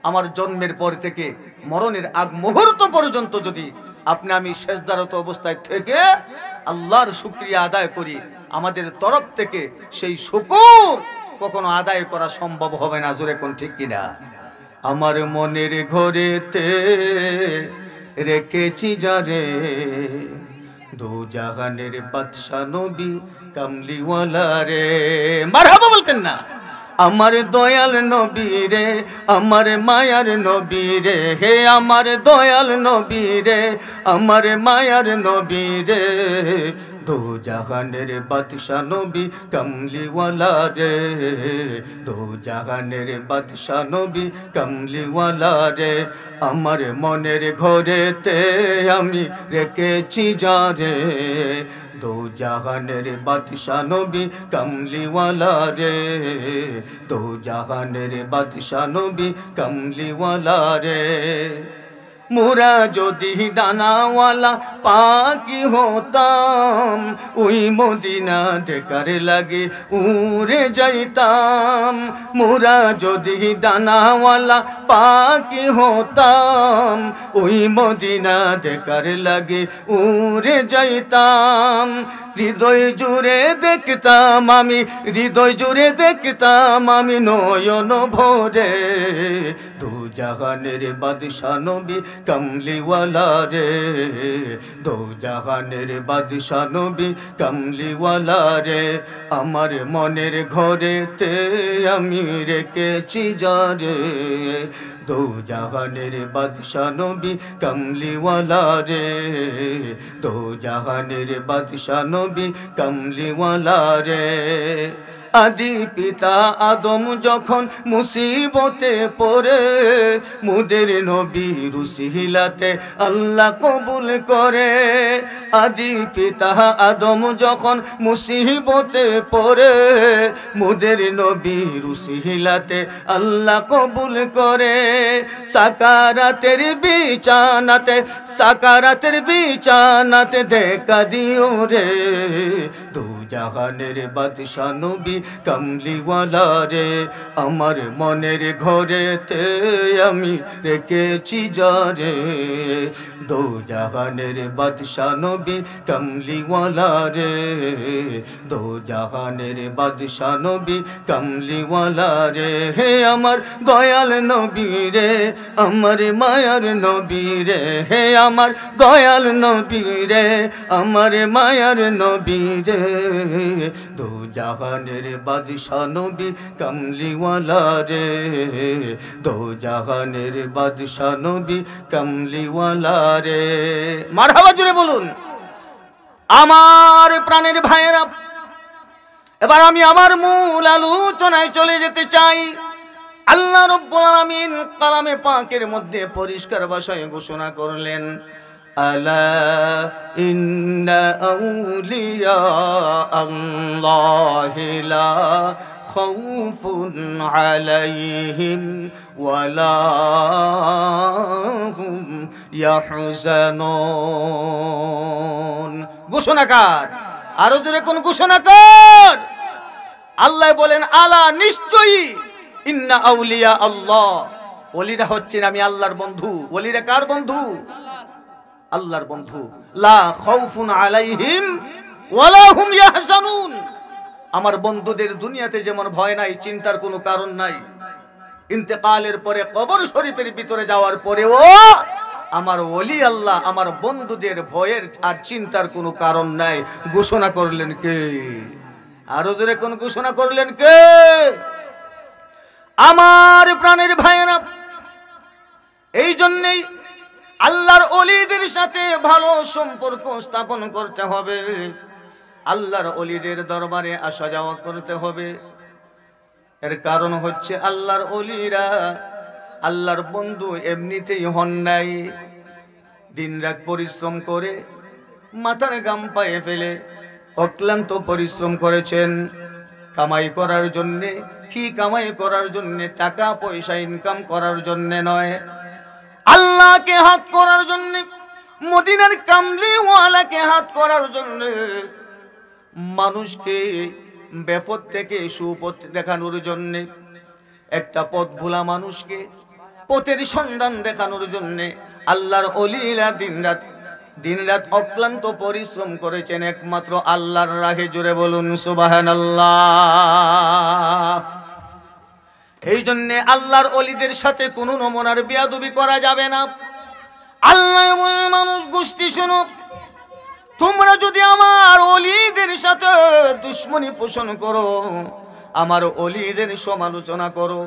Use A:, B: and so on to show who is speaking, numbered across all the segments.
A: আমার জন্মের পর থেকে মরণের আগ মুহূর্ত পর্যন্ত যদি আপনি আমি সেজদারত অবস্থায় থেকে আল্লাহর শুকরিয়া আদায় করি, আমাদের তরফ থেকে সেই শুকর কখনো আদায় করা সম্ভব হবে না। জোরে কোন ঠিক কিনা? আমার মনের ঘরেতে রেখেছি যারে, দো জাহানের বাদশা নবী কামলিওয়ালা রে। মারহাবা বলতেন না? আমার দয়াল নবী রে, আমার মায়ার নবী রে, হে আমার দয়াল নবী রে, আমার মায়ার নবী রে, দো জাহানের বাদশা নবী কামলিওয়ালা রে, দো জাহানের বাদশা নবী কামলিওয়ালা রে। আমার মনের ঘরেতে আমি রেখেছি যারে, দো জাহানের বাদশা নবী কামলিওয়ালা রে, দো জাহানের বাদশা নবী কামলিওয়ালা রে। মোরা যদি ডানাওয়ালা পাখি হতাম, ওই মদিনা দেখার লাগে উড়ে যাইতাম। মোরা যদি ডানাওয়ালা পাখি হতাম, ওই মদিনা দেখার লাগে উড়ে যাইতাম। হৃদয় জুড়ে দেখতাম আমি, হৃদয় জুড়ে দেখতাম আমি নয়ন ভরে, দো জাহানের বাদশা নবী কামলিওয়ালা রে, দো জাহানের বাদশা নবী কামলিওয়ালা রে। আমার মনের ঘরেতে আমি রেখেছি যারে, দো জাহানের বাদশা নবী কামলিওয়ালা রে, দো জাহানের বাদশা নবী কামলিওয়ালা রে। আদি পিতা আদম যখন মুসিবতে পড়ে, মুদের নবীর উসিলাতে আল্লাহ কবুল করে। আদি পিতা আদম যখন মুসিবতে পড়ে, মুদের নবীর উসিলাতে আল্লাহ কবুল করে। সাকারাতের বিছানাতে, সাকারাতের বিছানাতে দেখা দিও রে, দো জাহানের বাদশা নবী কামলিওয়ালা রে। আমার মনের ঘরেতে আমি রেখেছি যারে, দো জাহানের বাদশা নবী কামলিওয়ালা রে, দো জাহানের বাদশা নবী কামলিওয়ালা রে। হে আমার দয়াল নবী রে, আমার মায়ার নবী রে, হে আমার দয়াল নবী রে, আমার মায়ার নবী রে, দো জাহানের বাদশা নবী কামলিওয়ালা রে, দো জাহানের বাদশা নবী কামলিওয়ালা রে। মারহাবা জুড়ে বলুন। আমার প্রাণের ভাইয়েরা, এবার আমি আমার মূল আলোচনায় চলে যেতে চাই। আল্লাহ রাব্বুল আলামিন কালামে পাকের মধ্যে পরিষ্কার ভাষায় ঘোষণা করলেন, আলা ইন্না আউলিয়া আল্লাহি লা খাউফুন আলাইহিম ওয়ালা হুম ইয়াহজানুন। ঘোষণাকার, আরো জোরে কোন ঘোষণাকার? আল্লাহ বলেন, আলা নিশ্চয়ই, ইন্না আউলিয়া আল্লাহ, ওলিরা হচ্ছেন আমি আল্লাহর বন্ধু। ওলিরা কার বন্ধু? আল্লাহর বন্ধু। লা খাউফুন আলাইহিম ওয়ালা হুম ইয়াহজানুন। আমার বন্ধুদের দুনিয়াতে যেমন ভয় নাই, চিন্তার কোনো কারণ নাই, ইন্তেকালের পরে কবর শরীফের ভিতরে যাওয়ার পরেও আমার ওলি আল্লাহ আমার বন্ধুদের ভয়ের আর চিন্তার কোনো কারণ নাই। ঘোষণা করলেন কে? আরো জোরে কোন ঘোষণা করলেন কে? আমার প্রাণের ভাইয়েরা, এই জন্যই আল্লাহর ওলিদের সাথে ভালো সম্পর্ক স্থাপন করতে হবে, আল্লাহর ওলিদের দরবারে আসা যাওয়া করতে হবে। এর কারণ হচ্ছে আল্লাহর ওলিরা আল্লাহর বন্ধু এমনিতেই হন নাই। দিনরাত পরিশ্রম করে মাথার ঘাম পায়ে ফেলে অক্লান্ত পরিশ্রম করেছেন কামাই করার জন্যে। কি কামাই করার জন্যে? টাকা পয়সা ইনকাম করার জন্যে নয়, আল্লাহকে হাত করার জন্যে, মদিনার কামলিওয়ালাকে হাত করার জন্যে, মানুষকে বেপথ থেকে সুপথ দেখানোর জন্যে। একটা পথ ভোলা মানুষকে পথের সন্ধান দেখানোর জন্যে আল্লাহর ওলিরা দিনরাত অক্লান্ত পরিশ্রম করেছেন একমাত্র আল্লাহর রাহে। জুড়ে বলুন সুবহানাল্লাহ। এই জন্যে আল্লাহর ওলিদের সাথে কোনো নমুনার বেয়াদবি করা যাবে না। আল্লাহ মানুষ গোষ্ঠী শুনো, তোমরা যদি আমার ওলিদের সাথে দুশ্মনী পোষণ করো, আমার ওলিদের সমালোচনা করো,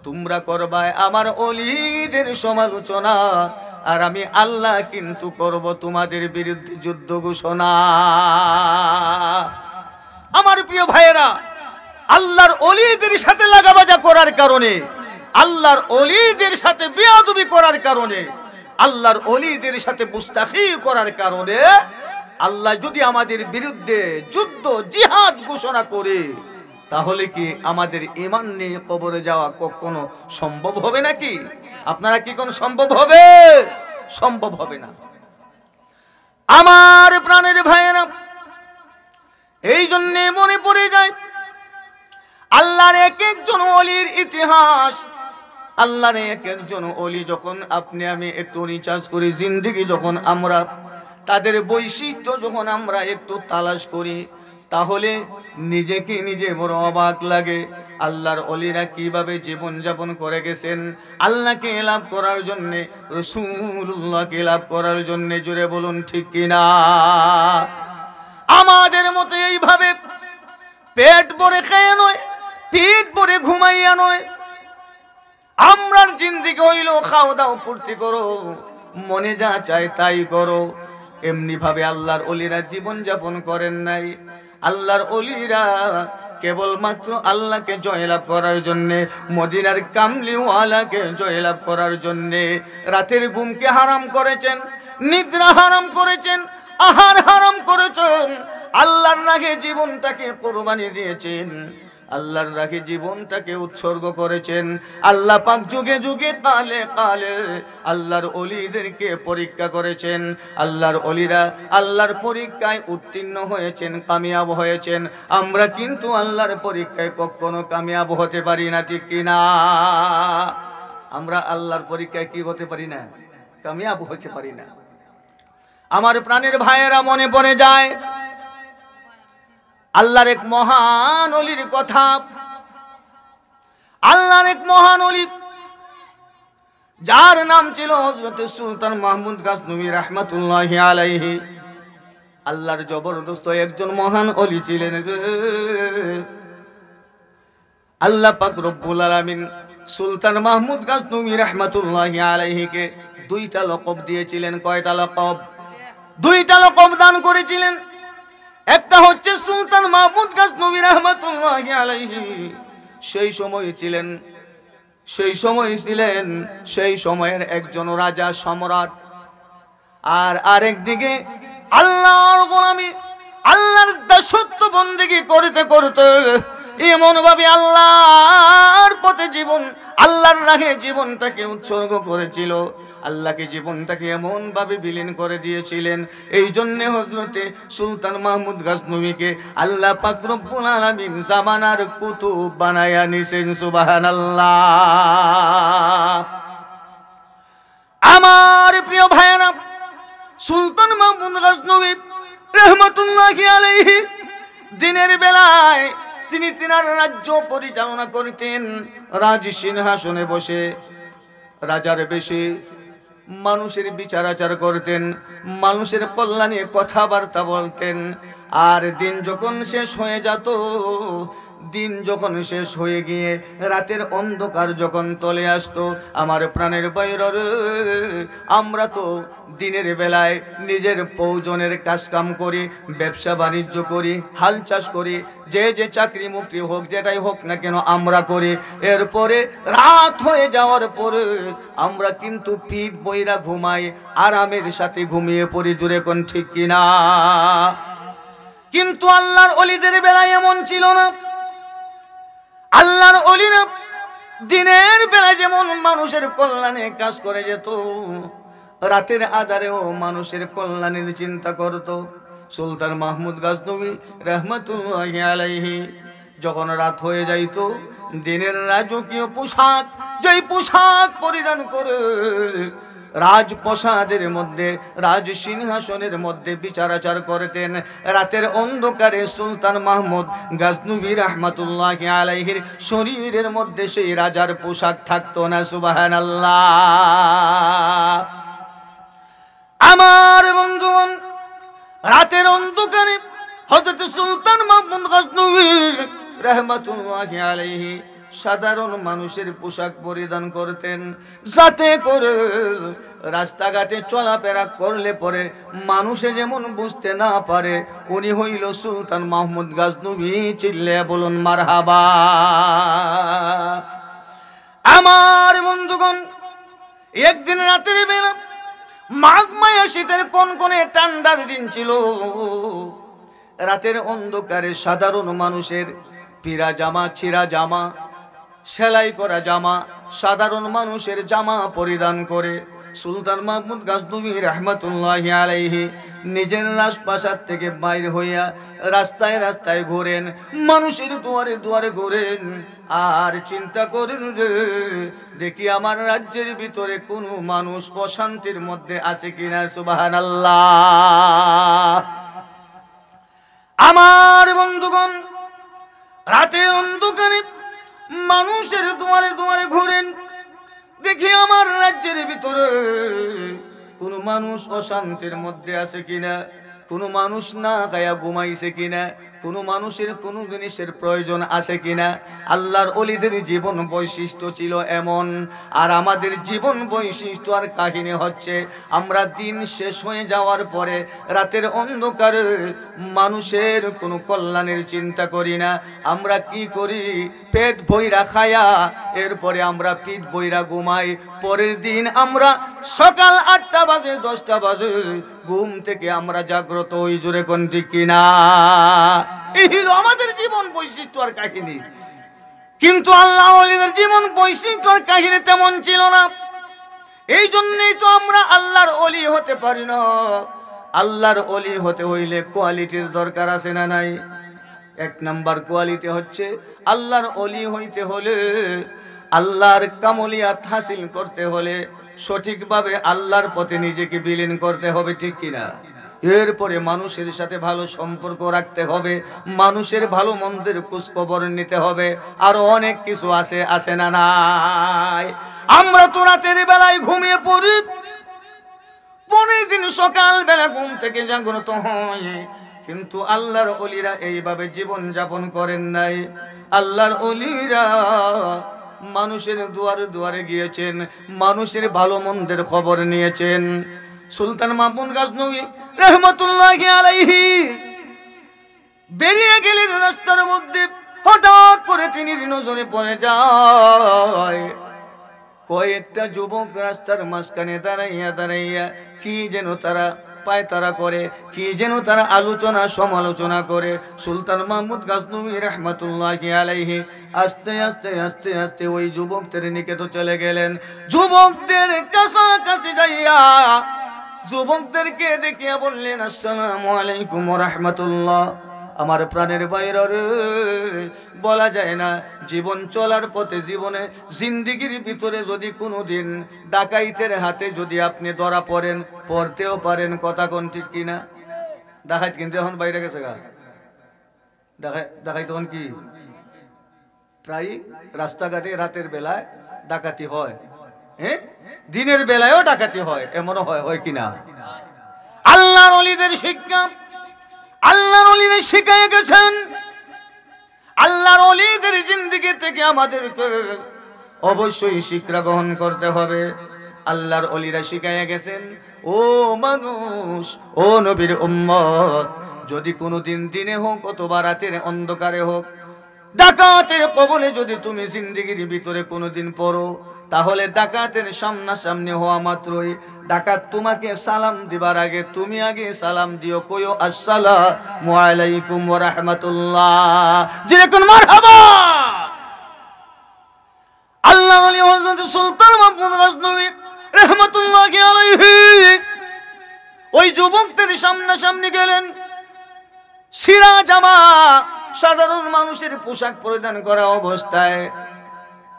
A: তোমরা করবা আমার ওলিদের সমালোচনা, আর আমি আল্লাহ কিন্তু করব তোমাদের বিরুদ্ধে যুদ্ধ ঘোষণা। আমার প্রিয় ভাইয়েরা, আল্লাহর ওলিদের সাথে লাগাবাজা করার কারণে, আল্লাহর ওলিদের সাথে বেয়াদবি করার কারণে, আল্লাহর ওলিদের সাথে মুস্তাখি করার কারণে আল্লাহ যদি আমাদের বিরুদ্ধে যুদ্ধ জিহাদ ঘোষণা করে, তাহলে কি আমাদের ঈমান নিয়ে কবরে যাওয়া কখনো সম্ভব হবে নাকি? আপনারা কি কোন সম্ভব হবে? সম্ভব হবে না। আমার প্রাণের ভাইয়েরা, এই জন্য মনে পড়ে যায় আল্লাহর এক একজন ওলির ইতিহাস। আল্লাহর এক একজন ওলি যখন আপনি আমি একটু রিচার্জ করি, জিন্দেগি যখন আমরা তাদের বৈশিষ্ট্য যখন আমরা একটু তালাশ করি, তাহলে নিজেকে নিজে বড় অবাক লাগে। আল্লাহর ওলিরা কিভাবে জীবন যাপন করে গেছেন আল্লাহকে লাভ করার জন্যে, রাসূলুল্লাহকে লাভ করার জন্যে। জুড়ে বলুন ঠিক কিনা? আমাদের মতো এইভাবে পেট ভরে খেয়ে নয়, পিঠ ভরে ঘুমাইয়া নয়, আমরার জিন্দেগি হইল খাও দাও ফুর্তি করো, মনে যা চায় তাই করো। এমনি ভাবে আল্লাহর ওলিরা জীবন যাপন করেন নাই। আল্লাহর ওলিরা কেবলমাত্র আল্লাহকে জয়লাভ করার জন্যে, মদিনার কামলিওয়ালাকে জয়লাভ করার জন্যে রাতের ঘুমকে হারাম করেছেন, নিদ্রা হারাম করেছেন, আহার হারাম করেছেন, আল্লাহর রাহে জীবনটাকে কোরবানি দিয়েছেন, আল্লাহর রাহে জীবনটাকে উৎসর্গ করেছেন। আল্লাহ পাক যুগে যুগে কালে কালে আল্লাহর ওলিদেরকে পরীক্ষা করেছেন। আল্লাহর ওলিরা আল্লাহর পরীক্ষায় উত্তীর্ণ হয়েছেন, কামিয়াব হয়েছেন। আমরা কিন্তু আল্লাহর পরীক্ষায় কখনো কামিয়াব হতে পারি না, ঠিক কিনা? আমরা আল্লাহর পরীক্ষায় কি হতে পারি না? কামিয়াব হতে পারি না। আমার প্রাণের ভাইয়েরা, মনে পড়ে যায় আল্লাহর এক মহান ওলির কথা। আল্লাহর এক মহান ওলি, যার নাম ছিল হযরত সুলতান মাহমুদ গজনবী রাহমাতুল্লাহি আলাইহি। আল্লাহর জবরদস্ত একজন মহান ওলি ছিলেন। আল্লাহ পাক রব্বুল আলামিন সুলতান মাহমুদ গজনবী রাহমাতুল্লাহি আলাইহিকে দুইটা লকব দিয়েছিলেন। কয়টা লকব? দুইটা লকব দান করেছিলেন। একটা হচ্ছে সুলতান মাহমুদ গজনবী রাহমাতুল্লাহি আলাইহি, সেই সময়ের একজন রাজা সম্রাট। আর আরেক দিকে আল্লাহর গোলামি, আল্লাহর দাসত্ব বন্দেগী করতে করতে এমন ভাবে আল্লাহর পথে জীবন, আল্লাহর রাহে জীবনটাকে উৎসর্গ করেছিল, আল্লাহকে জীবনটাকে এমন ভাবে বিলীন করে দিয়েছিলেন। এই জন্য হযরতে সুলতান মাহমুদ গজনবীকে আল্লাহ পাক রব্বুল আলামিন জামানার কুতুব বানায়া নিছেন। সুবহানাল্লাহ। আমার প্রিয় ভাইয়েরা, সুলতান মাহমুদ গজনবী রাহমাতুল্লাহি আলাইহি দিনের বেলায় তিনি তিনার রাজ্য পরিচালনা করতেন। রাজ সিংহাসনে বসে রাজার বেশে মানুষের বিচার আচার করতেন, মানুষের কল্যাণে কথাবার্তা বলতেন। আর দিন যখন শেষ হয়ে যেত, দিন যখন শেষ হয়ে গিয়ে রাতের অন্ধকার যখন তলে আসতো, আমার প্রাণের বাইরে আমরা তো দিনের বেলায় নিজের প্রয়োজনের কাজকাম করি, ব্যবসা বাণিজ্য করি, হাল চাষ করি, যে যে চাকরি মুকরি হোক, যেটাই হোক না কেন আমরা করি। এরপরে রাত হয়ে যাওয়ার পরে আমরা কিন্তু পিঠ বইরা ঘুমাই, আরামের সাথে ঘুমিয়ে পড়ি। জুড়ে কোন ঠিক কিনা? কিন্তু আল্লাহর ওলিদের বেলায় এমন ছিল না। আল্লাহর ওলিরা দিনের বেলায় যেমন মানুষের কল্যাণে কাজ করে যেত, রাতের আধারেও মানুষের কল্যাণের চিন্তা করত। সুলতান মাহমুদ গজনবী রাহমাতুল্লাহি আলাইহি যখন রাত হয়ে যাইত দিনের রাজকীয় পোশাক, যেই পোশাক পরিধান করে রাজপ্রাসাদের মধ্যে, রাজ সিংহাসনের মধ্যে বিচারাচার করতেন, রাতের অন্ধকারে সুলতান মাহমুদ গাজনবী রাহমাতুল্লাহি আলাইহির শরীরের মধ্যে সেই রাজার পোশাক থাকতো না। সুবহানাল্লাহ। আমার বন্ধুগণ, রাতের অন্ধকারে হযরত সুলতান মাহমুদ গাজনবী রাহমাতুল্লাহি আলাইহি সাধারণ মানুষের পোশাক পরিধান করতেন, যাতে করে রাস্তাঘাটে চলাফেরা করলে পরে মানুষে যেমন বুঝতে না পারে উনি হইল সুলতান মাহমুদ গাজনবী। চিল্লে বলুন মারহাবা। আমার বন্ধুগণ, একদিন রাতের বেলা মাঘ মায়া শীতের কনকনে ঠান্ডার দিন ছিল। রাতের অন্ধকারে সাধারণ মানুষের পীরা জামা, ছিঁড়া জামা, সেলাই করা জামা, সাধারণ মানুষের জামা পরিধান করে সুলতান মাহমুদ গাজনবী রাহমাতুল্লাহি আলাইহি নিজের রাজপ্রাসাদ থেকে বাইর হইয়া রাস্তায় রাস্তায় ঘোরেন, মানুষের দুয়ারে দুয়ারে ঘোরেন, আর চিন্তা করেন যে দেখি আমার রাজ্যের ভিতরে কোনো মানুষ অশান্তির মধ্যে আছে কিনা। সুবহানাল্লাহ। আমার বন্ধুগণ, রাতের অন্ধকারে মানুষের দুয়ারে দুয়ারে ঘোরেন, দেখি আমার রাজ্যের ভিতরে কোনো মানুষ অশান্তির মধ্যে আছে কিনা, কোনো মানুষ না খায়া ঘুমাইছে কিনা, কোনো মানুষের কোনো জিনিসের প্রয়োজন আছে কিনা। আল্লাহর ওলিদের জীবন বৈশিষ্ট্য ছিল এমন, আর আমাদের জীবন বৈশিষ্ট্য আর কাহিনী হচ্ছে আমরা দিন শেষ হয়ে যাওয়ার পরে রাতের অন্ধকারে মানুষের কোনো কল্যাণের চিন্তা করি না। আমরা কি করি? পেট ভইরা খায়া এরপরে আমরা পিঠ ভইরা ঘুমাই। পরের দিন আমরা সকাল 8টা বাজে 10টা বাজে ঘুম থেকে আমরা জাগ্রত হই। জোরে কোন ঠিক কিনা? এই হলো আমাদের জীবন বৈশিষ্ট্য আর কাহিনী। কিন্তু আল্লাহ ওলিদের জীবন বৈশিষ্ট্য আর কাহিনী তেমন ছিল না। এই জন্যই তো আমরা আল্লাহর ওলি হতে পারি না। আল্লাহর ওলি হতে হইলে কোয়ালিটির দরকার আছে না নাই? 1 নাম্বার কোয়ালিটি হচ্ছে আল্লাহর ওলি হইতে হলে, আল্লাহর কামলিয়াত হাসিল করতে হলে সঠিকভাবে আল্লাহর পথে নিজেকে বিলীন করতে হবে। ঠিক কিনা? এরপরে মানুষের সাথে ভালো সম্পর্ক রাখতে হবে, মানুষের ভালো মন্দের খোঁজখবর নিতে হবে, আরো অনেক কিছু আছে না নাই? আমরা তো রাতের বেলায় ঘুমিয়ে পড়ি, পরের দিন সকাল বেলা ঘুম থেকে জাগ্রত হয়। কিন্তু আল্লাহর ওলিরা এইভাবে জীবন যাপন করেন নাই। আল্লাহর ওলিরা মানুষের দুয়ারে দুয়ারে গিয়েছেন, মানুষের ভালো মন্দের খবর নিয়েছেন। সুলতান মাহমুদ গাজনবী রাহমাতুল্লাহি আলাইহি বেরিয়ে গেলেন রাস্তার মধ্যে, হঠাৎ করে তিনি নজরে পড়ে যায় কয়েকটা যুবক রাস্তার মাঝখানে দাঁড়াইয়া দাঁড়াইয়া কি যেন তারা পায়তারা করে, কি যেন তারা আলোচনা সমালোচনা করে। সুলতান মাহমুদ গাজনবী রাহমাতুল্লাহি আলাইহি আস্তে আস্তে আস্তে আস্তে ওই যুবকদের নিকটে চলে গেলেন। যুবকদের কাছাকাছি যাইয়া যুবকদেরকে দেখিয়া বললেন, আসসালামু আলাইকুম ওয়া রাহমাতুল্লাহ। আমার প্রাণের বাইরে রে, বলা যায় না জীবন চলার পথে, জীবনে জিন্দেগির ভিতরে যদি কোনোদিন ডাকাইতের হাতে যদি আপনি ধরা পড়েন, পড়তেও পারেন। কথা কোন ঠিক কিনা? ডাকাইত কিন্তু এখন বাইরে গেছে গা। ডাকাইত তখন কি প্রায় রাস্তাঘাটে রাতের বেলায় ডাকাতি হয়, হ্যাঁ, দিনের বেলায়ও ডাকাতি হয়, এমনও হয় কিনা? আল্লাহর ওলিদের শিক্ষা আল্লাহর ওলিরা শিখায় গেছেন। আল্লাহর ওলিদের জিন্দেগি থেকে আমাদেরকে অবশ্যই শিক্ষা গ্রহণ করতে হবে। আল্লাহর ওলিরা শিখায় গেছেন, ও মানুষ, ও নবীর উম্মত, যদি কোনোদিন দিনে হোক অথবা রাতের অন্ধকারে হোক ডাকাতের কবলে যদি তুমি জিন্দেগির ভিতরে কোনোদিন পড়ো, তাহলে ডাকাতের সামনাসামনি হওয়া মাত্রই ডাকাত তোমাকে সালাম দিবার আগে তুমি আগে সালাম দিও, কইও আসসালামু আলাইকুম ওয়া রাহমাতুল্লাহ। যেরকম মারহাবা। আল্লাহ ওলি হযরত সুলতান মাহমুদ গাজনবী রাহমাতুল্লাহি আলাইহি ওই যুবকদের সামনাসামনি গেলেন, ছিঁড়া জামা সাধারণ মানুষের পোশাক পরিধান করা অবস্থায়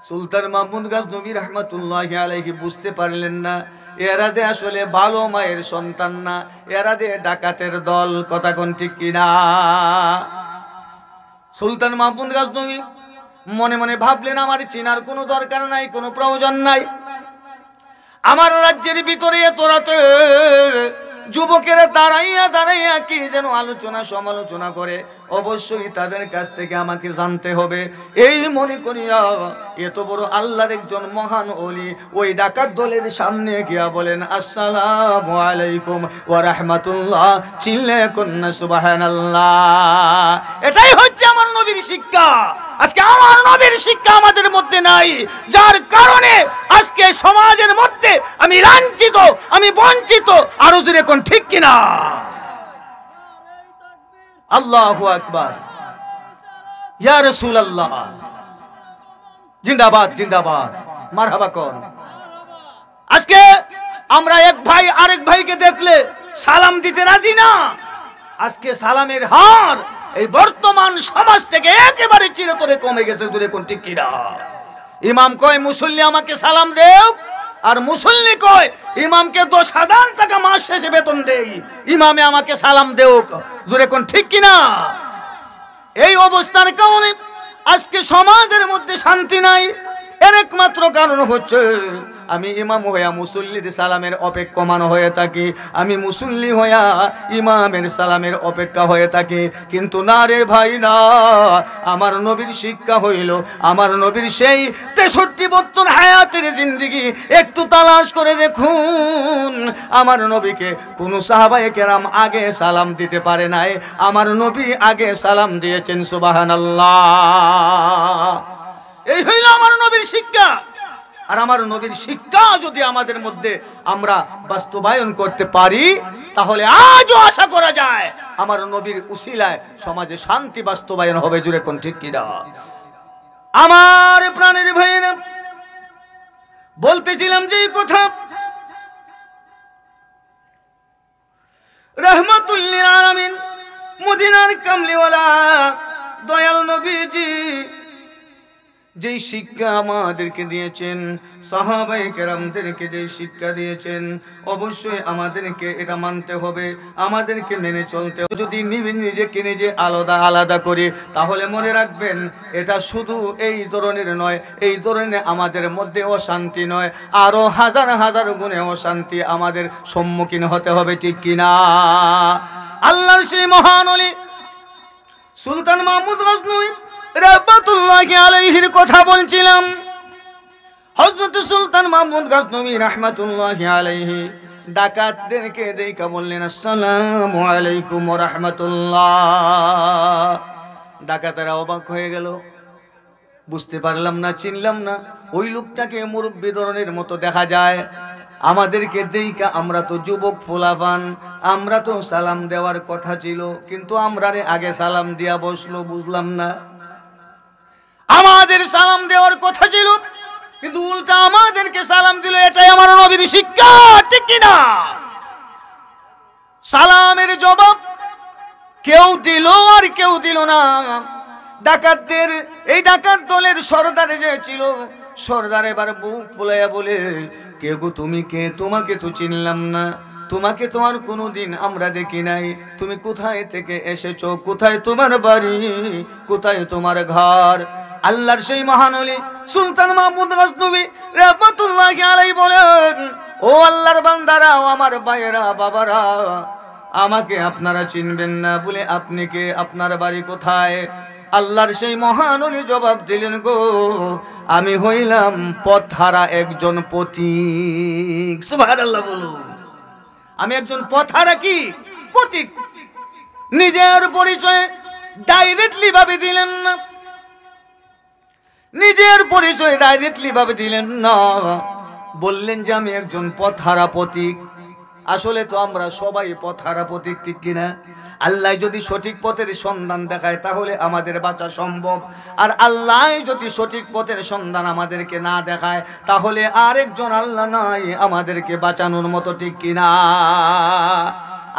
A: সুলতান মাহমুদ গজনবী রাহমাতুল্লাহি আলাইহি বুঝতে পারলেন না এরা যে আসলে ভালো মায়ের সন্তান না, এরা যে ডাকাতের দল। কথা কোন ঠিক কিনা? সুলতান মাহমুদ গজনবী মনে মনে ভাবলেন আমার চিনার কোনো দরকার নাই, কোনো প্রয়োজন নাই। আমার রাজ্যের ভিতরে এত রাতে যুবকেরা দাঁড়াইয়া দাঁড়াইয়া কি যেন আলোচনা সমালোচনা করে, অবশ্যই তাদের কাছ থেকে আমাকে জানতে হবে। এই মনে করিয়া এত বড় আল্লাহর একজন মহান ওলি ওই ডাকাত দলের সামনে গিয়া বলেন আসসালামু আলাইকুম ওয়া রাহমাতুল্লাহ। চিল্লে কন্যা সুবহানাল্লাহ। এটাই হচ্ছে আমার নবীর শিক্ষা। আজকে আমার নবীর শিক্ষা আমাদের মধ্যে নাই, যার কারণে আজকে সমাজের মধ্যে আমি লাঞ্ছিত, আমি বঞ্চিত। আরো জোরে কোন ঠিক কিনা? আল্লাহু আকবার, ইয়া রাসূলুল্লাহ, জিন্দাবাদ জিন্দাবাদ, মারহাবা কোন। আজকে আমরা এক ভাই আরেক ভাইকে দেখলে সালাম দিতে রাজি না। আজকে সালামের হার এই বর্তমান সমাজ থেকে একেবারে চিরতরে কমে গেছে। জোরে কোন ঠিক কিনা? ইমাম কয় মুসল্লি আমাকে সালাম দেও, আর মুসল্লি কয় ইমামকে 10,000 টাকা মাস শেষে বেতন দেই, ইমামে আমাকে সালাম দেও। জোরে কোন ঠিক কিনা? এই অবস্থার কারণে আজকে সমাজের মধ্যে শান্তি নাই। এর একমাত্র কারণ হচ্ছে আমি ইমাম হইয়া মুসল্লির সালামের অপেক্ষমান হয়ে থাকি, আমি মুসল্লি হইয়া ইমামের সালামের অপেক্ষা হয়ে থাকি। কিন্তু না রে ভাই না, আমার নবীর শিক্ষা হইল, আমার নবীর সেই 63 বছর হায়াতের জিন্দেগি একটু তালাশ করে দেখুন। আমার নবীকে কোন সাহাবায়ে কেরাম আগে সালাম দিতে পারে নাই, আমার নবী আগে সালাম দিয়েছেন। সুবহানাল্লাহ। এই হইল আমার নবীর শিক্ষা। আর আমার নবীর শিক্ষা যদি আমাদের মধ্যে আমরা বাস্তবায়ন করতে পারি, তাহলে আজও আশা করা যায় আমার নবীর উসিলায় সমাজে শান্তি বাস্তবায়ন হবে। জুড়ে কোন ঠিক কিনা? আমার প্রাণের ভাইয়েরা, বলতেছিলাম যে কথা, রহমাতুল লিল আলামিন মদিনার কামলিওয়ালা দয়াল নবীজি যেই শিক্ষা আমাদেরকে দিয়েছেন, সাহাবায়ে কেরামদেরকে যেই শিক্ষা দিয়েছেন, অবশ্যই আমাদেরকে এটা মানতে হবে, আমাদেরকে মেনে চলতে হবে। যদি নিজেকে নিজে আলাদা আলাদা করি, তাহলে মনে রাখবেন এটা শুধু এই ধরনের নয়, এই ধরনের আমাদের মধ্যে অশান্তি নয়, আরো হাজার হাজার গুণে অশান্তি আমাদের সম্মুখীন হতে হবে। ঠিক কিনা? আল্লাহর সেই মহান ওলি সুলতান মাহমুদ গজনবী রাহমাতুল্লাহি আলাইহির কথা বলছিলাম। হযরত সুলতান মাহমুদ গজনবী রাহমাতুল্লাহি আলাইহি ডাকাতদেরকে দেখে বললেন আসসালামু আলাইকুম ওয়া রাহমাতুল্লাহ। ডাকাতেরা অবাক হয়ে গেল, বুঝতে পারলাম না, চিনলাম না। ওই লোকটাকে মুরব্বি ধরনের মতো দেখা যায়, আমাদেরকে দেখে আমরা তো যুবক ফুলাফান, আমরা তো সালাম দেওয়ার কথা ছিল, কিন্তু আমরা আগে সালাম দিয়া বসলো, বুঝলাম না। আমাদের সালাম দেওয়ার কথা ছিল, কিন্তু উল্টা আমাদেরকে সালাম দিল। এটাই আমার নবীর শিক্ষা। ঠিক কিনা? সালামের জবাব কেউ দিল আর কেউ দিল না। ডাকাতদের এই ডাকাত দলের সরদার যে ছিল, সরদার এবার বুক ফুলাইয়া বলে, কে গো তুমি কে? তোমাকে তো চিনলাম না, তোমাকে তো আর কোনোদিন আমরা দেখি নাই। তুমি কোথায় থেকে এসেছো? কোথায় তোমার বাড়ি? কোথায় তোমার ঘর? আল্লাহর সেই মহান ওলি সুলতান মাহমুদ গজনবী রাহমাতুল্লাহি আলাইহি বলেন, ও আল্লাহর বান্দারা, ও আমার ভাইয়েরা, বাবারা, আমাকে আপনারা চিনবেন না বলে আপনি কে? আপনার বাড়ি কোথায়? আল্লাহর সেই মহান ওলি জবাব দিলেন, গো আমি হইলাম পথহারা একজন পথিক। সুবহানাল্লাহ বলুন। আমি একজন পথহারা কি পথিক। নিজের পরিচয় ডাইরেক্টলি ভাবে দিলেন না, নিজের পরিচয় ডাইরেক্টলি ভাবে দিলেন না, বললেন যে আমি একজন পথহারা পথিক। আসলে তো আমরা সবাই পথহারা পথিক। ঠিক কিনা? আল্লাহ যদি সঠিক পথের সন্ধান দেখায় তাহলে আমাদের বাঁচা সম্ভব, আর আল্লাহ যদি সঠিক পথের সন্ধান আমাদেরকে না দেখায় তাহলে আরেকজন আল্লাহ নাই আমাদেরকে বাঁচানোর মতো। ঠিক কিনা?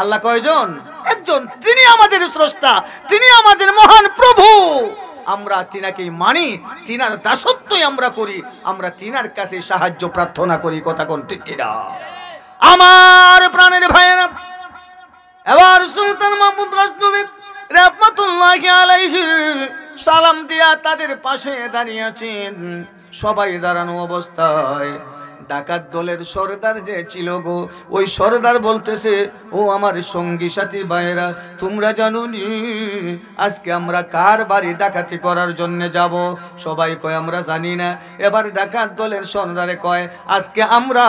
A: আল্লাহ কয়জন? একজন, তিনি আমাদের স্রষ্টা, তিনি আমাদের মহান প্রভু। আমরা তিনাকেই মানি, তিনার দাসত্বই আমরা করি, আমরা তিনার কাছে সাহায্য প্রার্থনা করি। কথা কোন ঠিক কিনা? আমার প্রাণের ভাইয়েরা, এবার সুলতান মাহমুদ গজনবী রাহমাতুল্লাহি আলাইহি সালাম দিয়া তাদের পাশে দাঁড়িয়ে আছেন। সবাই দাঁড়ানো অবস্থায় ডাকাত দলের সরদার যে ছিল গো, ওই সরদার বলতেছে, ও আমার সঙ্গী সাথী ভাইয়েরা, তোমরা জানো নি আজকে আমরা কার বাড়ি ডাকাতি করার জন্য যাব? সবাই কয় আমরা জানি না। এবার ডাকাত দলের সরদারে কয়, আজকে আমরা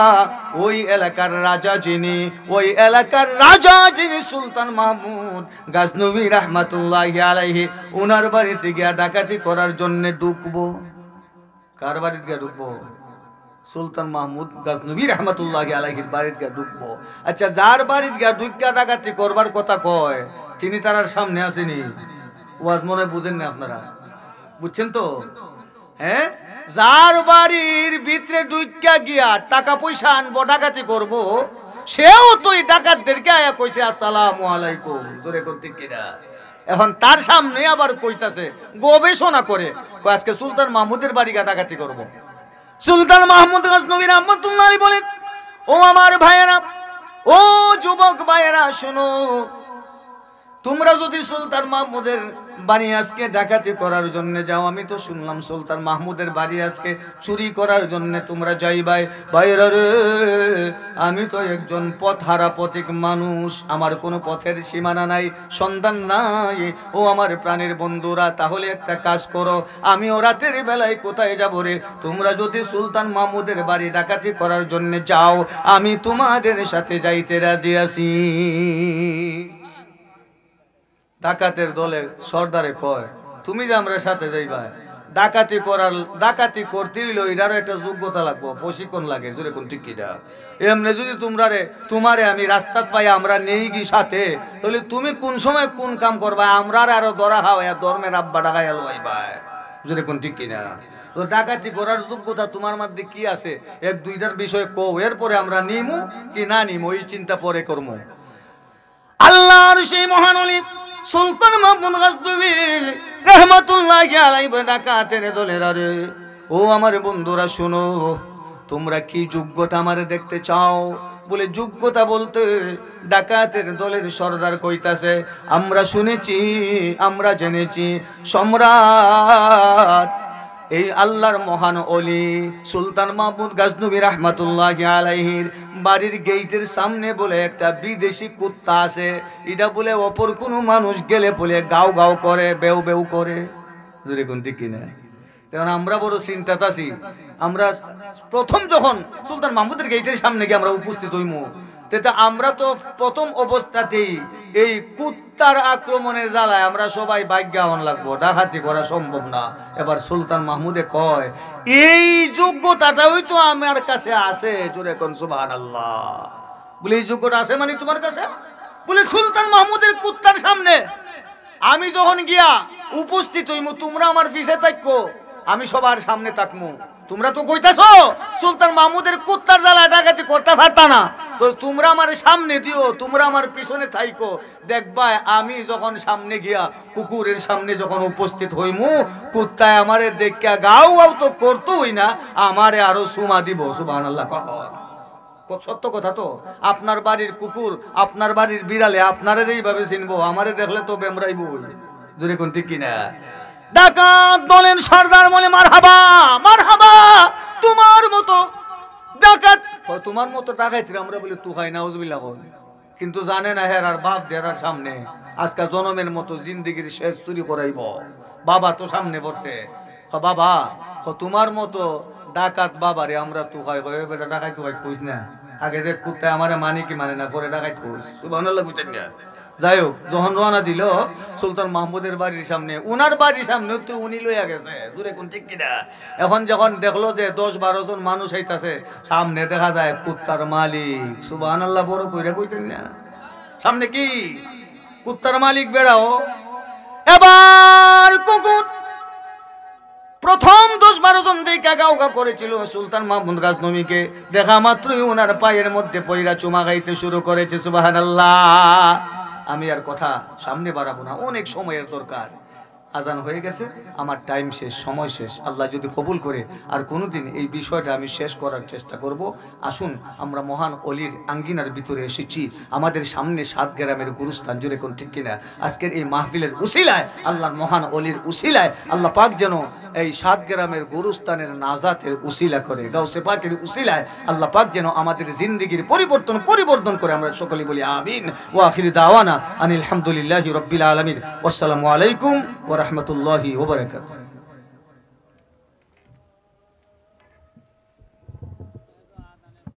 A: ওই এলাকার রাজা যিনি, ওই এলাকার রাজা যিনি সুলতান মাহমুদ গজনবী রাহমাতুল্লাহি আলাইহি, ওনার বাড়িতে গিয়া ডাকাতি করার জন্য ঢুকবো। কার বাড়িতে গিয়া ঢুকবো? সুলতান মাহমুদ গজনবী রাহমাতুল্লাহি আলাইহির বাড়িতে গিয়া ঢুকবো। আচ্ছা, যার বাড়িতে গিয়া ঢুকা ডাকাতি করবার কথা কয়, তিনি তার সামনে আসেনি? ওয়াজ মনে বুঝেন না আপনারা? বুঝছেন তো? হ্যাঁ, যার বাড়ির ভিতরে ঢুকা গিয়া টাকা পয়সা আনবো, ডাকাতি করব, সেও তো এই ডাকাতদেরকে আয়া কইছে আসসালামু আলাইকুম। জোরে করতে কিনা? এখন তার সামনে আবার কইতাছে, গবেষণা করে, আজকে সুলতান মাহমুদের বাড়ি গিয়া ডাকাতি করব। সুলতান মাহমুদ গজনবী রাহমাতুল্লাহি বলেন, ও আমার ভাইয়েরা, ও যুবক ভাইয়েরা, শুনো, তোমরা যদি সুলতান মাহমুদের বাড়ি আজকে ডাকাতি করার জন্য যাও, আমি তো শুনলাম সুলতান মাহমুদের বাড়ি আজকে চুরি করার জন্য তোমরা যাইবাই। ভাইয়েরা রে, আমি তো একজন পথহারা পথিক মানুষ, আমার কোনো পথের সীমানা নাই, সন্ধান নাই। ও আমার প্রাণের বন্ধুরা, তাহলে একটা কাজ করো, আমিও রাতের বেলায় কোথায় যাব রে? তোমরা যদি সুলতান মাহমুদের বাড়ি ডাকাতি করার জন্য যাও, আমি তোমাদের সাথে যাইতে রাজি আছি। ডাকাতের দলে সর্দারে কয়, তুমি যে আমরা সাথে যাইবা, ডাকাতি করতে হইলো এটারও একটা যোগ্যতা লাগবো, প্রশিক্ষণ লাগে। জোরে কোন ঠিক কিনা? এমনি যদি তোমারে আমি রাস্তা পাই, আমরা নেই কি সাথে, তাহলে তুমি কোন সময় কোন কাম করবা, আমরা আরো ধরা খাওয়া ধর্মের আব্বা ডাকাই লইবা। জোরে কোন ঠিক কিনা? তো ডাকাতি করার যোগ্যতা তোমার মধ্যে কি আছে, এক দুইটার বিষয় কও, এরপরে আমরা নিমু কি না নিমু এই চিন্তা পরে করবো। আল্লাহর সেই মহান ওলি সুলতান মাহমুদ গজনবী রাহমাতুল্লাহি আলাইহি ডাকাতের দলের, আরে ও আমার বন্ধুরা শুনো, তোমরা কি যোগ্যতা আমারে দেখতে চাও? বলে যোগ্যতা বলতে ডাকাতের দলের সরদার কইতাছে, আমরা শুনেছি, আমরা জেনেছি, সম্রাট এই আল্লাহর মহান ওলি সুলতান মাহমুদ গজনবী রাহমাতুল্লাহি আলাইহির বাড়ির গেটের সামনে বলে একটা বিদেশি কুত্তা আছে, এটা বলে অপর কোনো মানুষ গেলে বলে গাও গাও করে, বেউ বেউ করে। জোরে কোন ঠিক কিনা? তখন আমরা বড় চিন্তাতে আছি। আমরা প্রথম যখন সুলতান মাহমুদের গেটের সামনে গিয়ে আমরা উপস্থিত হইমু, তেটা আমরা তো প্রথম অবস্থাতেই এই কুত্তার আক্রমণের জ্বালায় আমরা সবাই ভাগ্যবান লাগবো, ডাকাতি করা সম্ভব না। এবার সুলতান মাহমুদে কয়, এই যোগ্যতাটাই তো আমার কাছে আছে। জোরে কোন সুবহানাল্লাহ। বলে এই যোগ্যতা আছে মানে তোমার কাছে? বলে সুলতান মাহমুদের কুত্তার সামনে আমি যখন গিয়া উপস্থিত হইমু, তোমরা আমার পিছে থাকো, আমি সবার সামনে থাকমু। তোমরা তো কইতাছো সুলতান মাহমুদের কুত্তার জ্বালায় ডাকাতি করতে পারতা না, তো তোমরা আমার সামনে দিও, তোমরা আমার পিছনে থাইকো। দেখবা আমি যখন সামনে গিয়া কুকুরের সামনে যখন উপস্থিত হইমু, কুত্তায় আমারে দেখা গাও গাও তো করতো হই না, আমারে আরো সুমা দিব। সুবহানাল্লাহ। সত্য কথা তো। আপনার বাড়ির কুকুর, আপনার বাড়ির বিড়ালে আপনারে যেইভাবে চিনবো, আমারে দেখলে তো বেমরাইব। যদি কোন ঠিক কিনা? ডাকাত দলের সর্দার বলে, মারহাবা মারহাবা, তোমার মতো ডাকাত, তোমার মতো ডাকাইতিরা আমরা বলি তু খাই নাউজুবিল্লাহ। কিন্তু জানে না হেরার বাপ দেরার সামনে আজকাল জনমের মতো জিন্দিগির শেষ চুরি করাইব। বাবা তো সামনে পড়ছে, বাবা তোমার মতো ডাকাত বাবারে আমরা তু খাই, বেটা ডাকাই তু খাই কইস না। আগে যে কুত্তায় আমারে মানে কি মানে না, পরে ডাকাই কইস। সুবহানাল্লাহ। বুঝছেন না? যাই হোক, যখন রওনা দিল সুলতান মাহমুদের বাড়ির সামনে, উনার বাড়ির সামনে তো উনি লইয়া গেছে। দূরে কোন ঠিক কিনা? এখন যখন দেখলো যে 10-12 জন মানুষ হইতাছে, সামনে দেখা যায় কুত্তার মালিক। সুবহানাল্লাহ। বড় কইরা কইতেন না, সামনে কি কুত্তার মালিক বেড়াও। এবার কুকুর প্রথম 10-12 জন দেখা গাওগা করেছিল সুলতান মাহমুদ গজনবীকে, দেখা মাত্রই ওনার পায়ের মধ্যে পয়রা চুমা গাইতে শুরু করেছে। সুবহানাল্লাহ। আমি আর কথা সামনে বাড়াবো না, অনেক সময়ের দরকার। আজান হয়ে গেছে, আমার টাইম শেষ, সময় শেষ। আল্লাহ যদি কবুল করে আর কোনোদিন এই বিষয়টা আমি শেষ করার চেষ্টা করব। আসুন, আমরা মহান অলির আঙ্গিনার ভিতরে এসেছি, আমাদের সামনে 7 গ্রামের গুরুস্থান, জুড়ে কোন ঠিক কিনা? আজকের এই মাহফিলের উসিলায়, আল্লাহর মহান অলির উসিলায় আল্লাহ পাক যেন এই 7 গ্রামের গুরুস্থানের নাজাতের উসিলা করে, গাউসে পাকের উসিলায় আল্লাহ পাক যেন আমাদের জিন্দেগির পরিবর্তন করে। আমরা সকলে বলি আমিন। ওয়া আখির দাওয়ানা আনিল হামদুলিল্লাহি রাব্বিল আলামিন। আসসালামু আলাইকুম ওয়া রাহমাতুল্লাহি ওয়া বারাকাতুহু।